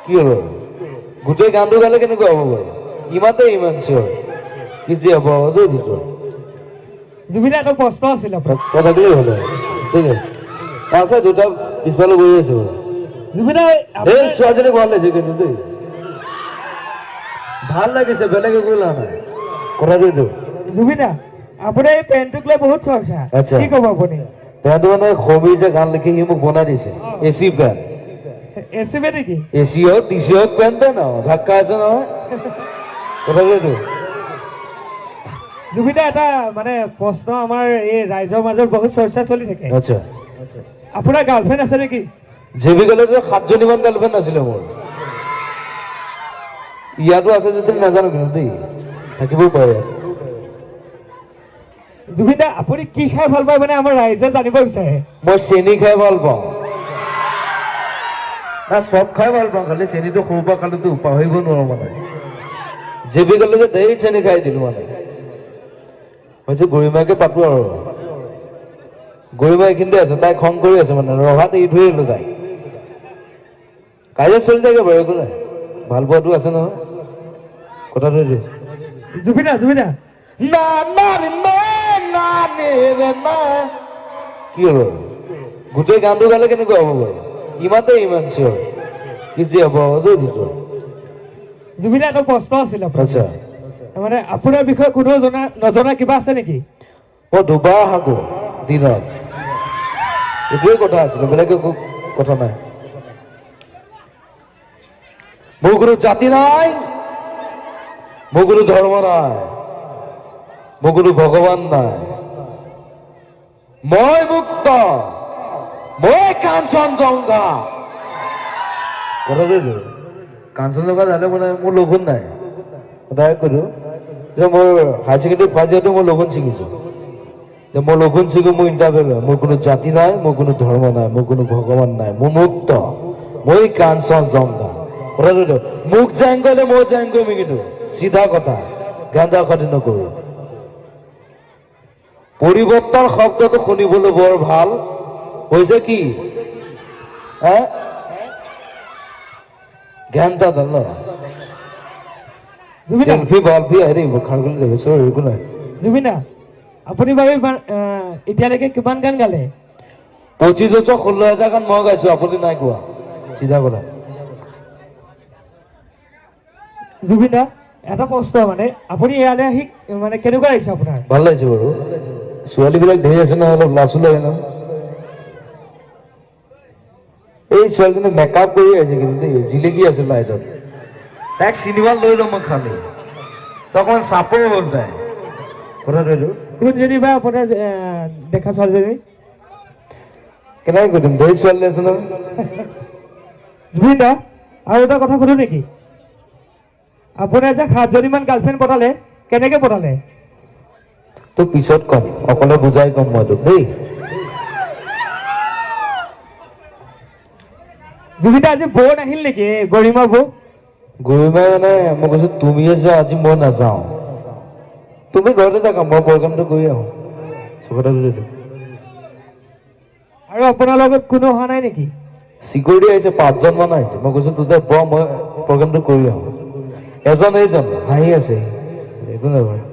কি হল গোটেই গানটো গালে কেনেকুৱা হ'ব বাৰু ইমানতে ইমান চিয়ৰ কি যে হ'ব জুবিনা এটা প্ৰশ্ন আছিল আপোনাৰ কথাকলেই হ'ল ঠিক আছে আছে দুটা পিছফালে বহি আছে জুবিনা এই ছোৱালীজনী ভাল লাগিছে কিন্তু দেই ভাল লাগিছে বেলেগে ক'লা নাই কথাটো এইটো জুবিনা আপোনাৰ এই পেণ্টটোক লৈ বহুত চৰ্চা আচ্ছা কি ক'ব আপুনি পেণ্টটো মানে হবি যে গান লিখি সি মোক বনাই দিছে এচি পেণ্ট এচিবে নেকি এচি হওক টিচি হওক পেণ্টে ন ধাক্কা আছে নহয় কথাটো এইটো জুবিনা এটা মানে প্ৰশ্ন আমাৰ এই ৰাইজৰ মাজত বহুত চৰ্চা চলি থাকে আচ্ছা আপোনাৰ গাৰ্লফ্ৰেণ্ড আছে নেকি জেবি কলেজৰ 7জনীমান গাৰ্লফ্ৰেণ্ড আছিলে মোৰ ইয়াতো আছে যদি নাজানো কিন্তু দেই থাকিবও পাৰে জুবিনা আপুনি কি খাই ভাল পায় মানে আমাৰ ৰাইজে জানিব বিচাৰে মই চেনি খাই ভাল পাওঁ না চব খাই ভাল পাওঁ খালি চেনিটো সৰুৰ পৰা খালিতো পাহৰিব নোৱাৰো মানে জেবি কলেজত ধেৰ চেনি খাই দিলো মানে ভাবিছো গৰিমাকে পাতো আৰু গৰিমা এইখিনিতে আছে তাই খং কৰি আছে মানে ৰহাত এৰি থৈ আহিলো তাই কাজিয়া চলি থাকে বাৰু একো নাই ভাল পোৱাটো আছে নহয় কথাটো এইটো জুবিনা জুবিনা কি হল গোটেই গানটো গালে কেনেকুৱা হ'ব বাৰু ইমানতে ইমান চিয়ৰ কি যে হ'ব জুবিনা এটা প্ৰশ্ন আছিল আপোনাৰ আচ্ছা মানে আপোনাৰ বিষয়ে কোনো নজনা কিবা আছে নেকি মই দুবাৰ হাকো দিনত এইটোৱে কথা আছিলে বেলেগ একো কথা নাই মোৰ কোনো জাতি নাই মোৰ কোনো ধৰ্ম নাই মোৰ কোনো ভগৱান নাই মই মুক্ত মই কাঞ্চনজংঘা কথাটো কাঞ্চনজংঘা জানে মানে মোৰ লঘোণ নাই সদায় কলো যে মোৰ হায়াৰ ছেকেণ্ডেৰী ফাৰ্ষ্ট ইয়াৰটো মই লঘোণ ছিঙিছো যে মই লঘোণ ছিঙো মোৰ ইণ্টাৰভিউ লয় মোৰ কোনো জাতি নাই মোৰ কোনো ধৰ্ম নাই মোৰ কোনো ভগৱান নাই মোৰ মুক্ত মই কাঞ্চনজংঘা কথাটো মোক জেং কৰিলে মই জেং কৰিম কিন্তু চিধা কথা গান্ধা খাতি নকৰো পৰিৱৰ্তন শব্দটো শুনিবলৈ বৰ ভাল হৈছে কি জ্ঞানটা দল সেলফি বালফি হেৰি খাৰ কৰি দেবে চৰ একো নাই জুবিনা আপুনি বাৰু এতিয়ালৈকে কিমান গান গালে 25,000 গান মই গাইছো আপুনি নাই কোৱা চিধা কথা জুবিনা এটা প্ৰশ্ন মানে আপুনি ইয়ালৈ আহি মানে কেনেকুৱা লাগিছে আপোনাৰ ভাল লাগিছে বাৰু ছোৱালীবিলাক ধেৰ আছে নহয় অলপ লাচো লাগে ন এই ছোৱালীজনী মেকআপ কৰি আছে কিন্তু দেই জিলিকি আছে লাইটত তাইক চিনেমা লৈ লম মই খালি তখন চাপৰ হ'ল তাই কথাটো এইটো কোনজনী বা আপোনাৰ দেখা ছোৱালীজনী কেনেকৈ কৈ দিম ধেৰ ছোৱালী আছে নহয় জুবিনা আৰু এটা কথা সুধো নেকি আপোনাৰ যে 7জনীমান গাৰ্লফ্ৰেণ্ড পতালে কেনেকে পতালে তো পিছত কম অকলে বুজাই কম মই তোক দেই জুবিনা আজি বৌ নাহিল নেকি গৰিমা বৌ গৰিমাই মানে মই কৈছো তুমিয়ে যোৱা আজি মই নাযাওঁ তুমি ঘৰতে থাকা মই প্ৰগ্ৰামটো কৰি আহোঁ আৰু আপোনাৰ লগত কোনো অহা নাই নেকি চিকিউৰিটি আহিছে 5জন মান আহিছে মই কৈছো তোতে মই প্ৰগ্ৰামটো কৰি আহোঁ এজন এইজন হাঁহি আছে একো নাই বাৰু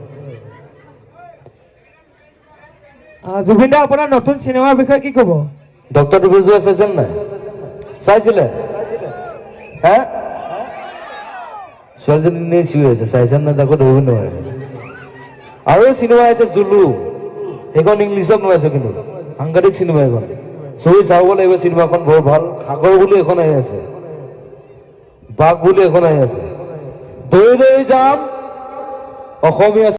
জুবিনদা আপোনাৰ নতুন চিনেমাৰ বিষয়ে কি ক'ব ডক্টৰ টুবিজুৱা চাইছিল নাই চাইছিলে হে ছোৱালীজনী এনেই চিঞৰি আছে চাইছে নাই তাকো ধৰিব নোৱাৰে আৰু চিনেমা আহিছে জুলু সেইখন ইংলিছত নোলাইছে কিন্তু সাংঘাতিক চিনেমা এখন চবেই চাব লাগিব চিনেমাখন বৰ ভাল সাগৰ বুলি এখন আহি আছে বাঘ বুলি এখন আহি আছে দৌৰি দৌৰি যাম অসমীয়া